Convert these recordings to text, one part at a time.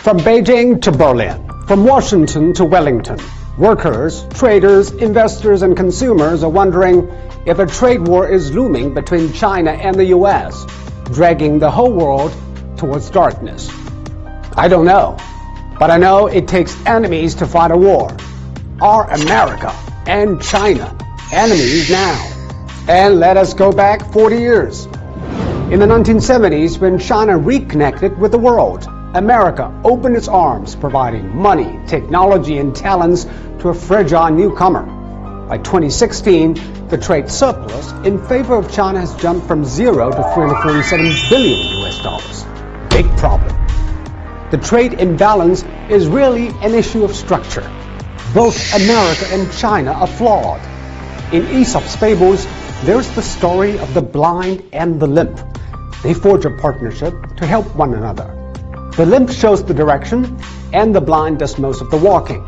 From Beijing to Berlin, from Washington to Wellington, workers, traders, investors, and consumers are wondering if a trade war is looming between China and the US, dragging the whole world towards darkness. I don't know, but I know it takes enemies to fight a war. Are America and China enemies now? And let us go back 40 years. In the 1970s, when China reconnected with the world, America opened its arms, providing money, technology, and talents to a fragile newcomer. By 2016, the trade surplus in favor of China has jumped from zero to $347 billion US. Big problem. The trade imbalance is really an issue of structure. Both America and China are flawed. In Aesop's fables, there's the story of the blind and the limp. They forge a partnership to help one another. The limp shows the direction, and the blind does most of the walking.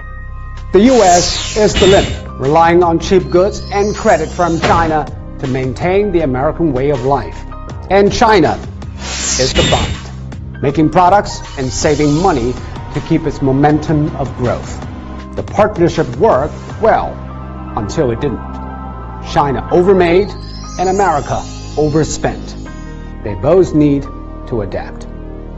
The U.S. is the limp, relying on cheap goods and credit from China to maintain the American way of life. And China is the blind, making products and saving money to keep its momentum of growth. The partnership worked well until it didn't. China overmade and America overspent. They both need to adapt.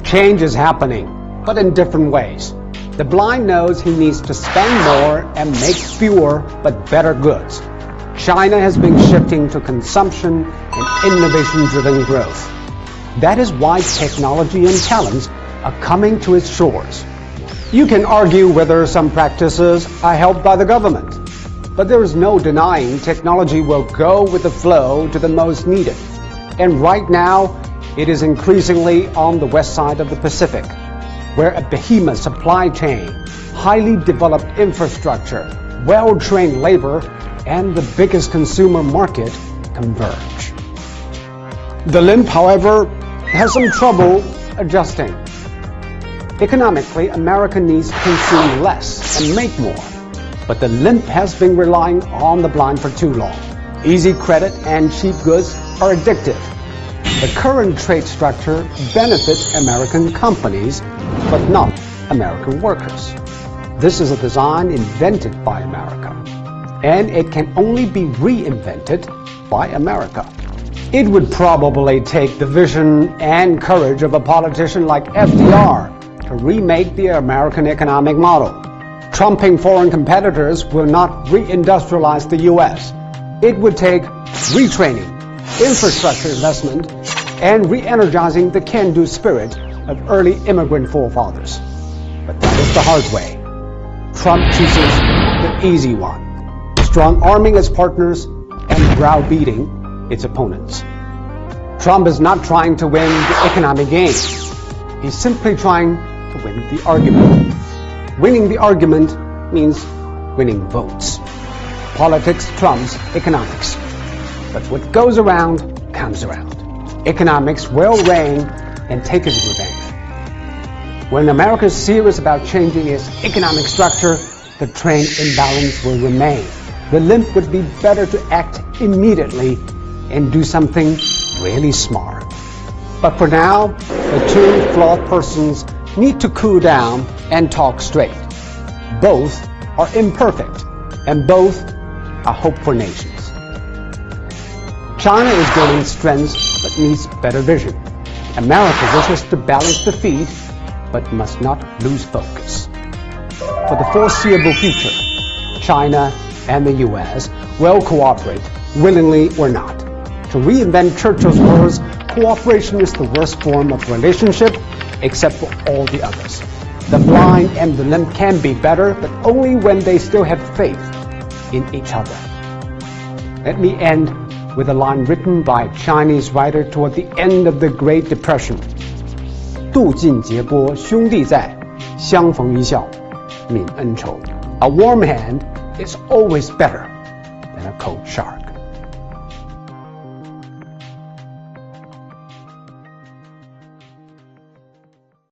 Change is happening, but in different ways. The blind knows he needs to spend more and make fewer but better goods. China has been shifting to consumption and innovation-driven growth. That is why technology and talents are coming to its shores. You can argue whether some practices are helped by the government, but there is no denying technology will go with the flow to the most needed. And right now, it is increasingly on the west side of the Pacific, where a behemoth supply chain, highly developed infrastructure, well-trained labor, and the biggest consumer market converge. The limp, however, has some trouble adjusting. Economically, America needs to consume less and make more, but the limp has been relying on the blind for too long. Easy credit and cheap goods are addictive. The current trade structure benefits American companies, but not American workers. This is a design invented by America, and it can only be reinvented by America. It would probably take the vision and courage of a politician like FDR to remake the American economic model. Trumping foreign competitors will not reindustrialize the U.S. It would take retraining, infrastructure investment, and re-energizing the can-do spirit of early immigrant forefathers. But that is the hard way. Trump chooses the easy one, strong-arming its partners and browbeating its opponents. Trump is not trying to win the economic game. He's simply trying to win the argument. Winning the argument means winning votes. Politics trumps economics. But what goes around comes around. Economics will reign and take its revenge. When America is serious about changing its economic structure, the trade imbalance will remain. The limp would be better to act immediately and do something really smart. But for now, the two flawed persons need to cool down and talk straight. Both are imperfect, and both are hope for nations. China is gaining strength but needs better vision. America wishes to balance the feed but must not lose focus. For the foreseeable future, China and the U.S. will cooperate, willingly or not. To reinvent Churchill's words, cooperation is the worst form of relationship except for all the others. The blind and the limp can be better, but only when they still have faith in each other. Let me end with a line written by a Chinese writer toward the end of the Great Depression. 渡尽劫波兄弟在，相逢一笑泯恩仇. A warm hand is always better than a cold shark.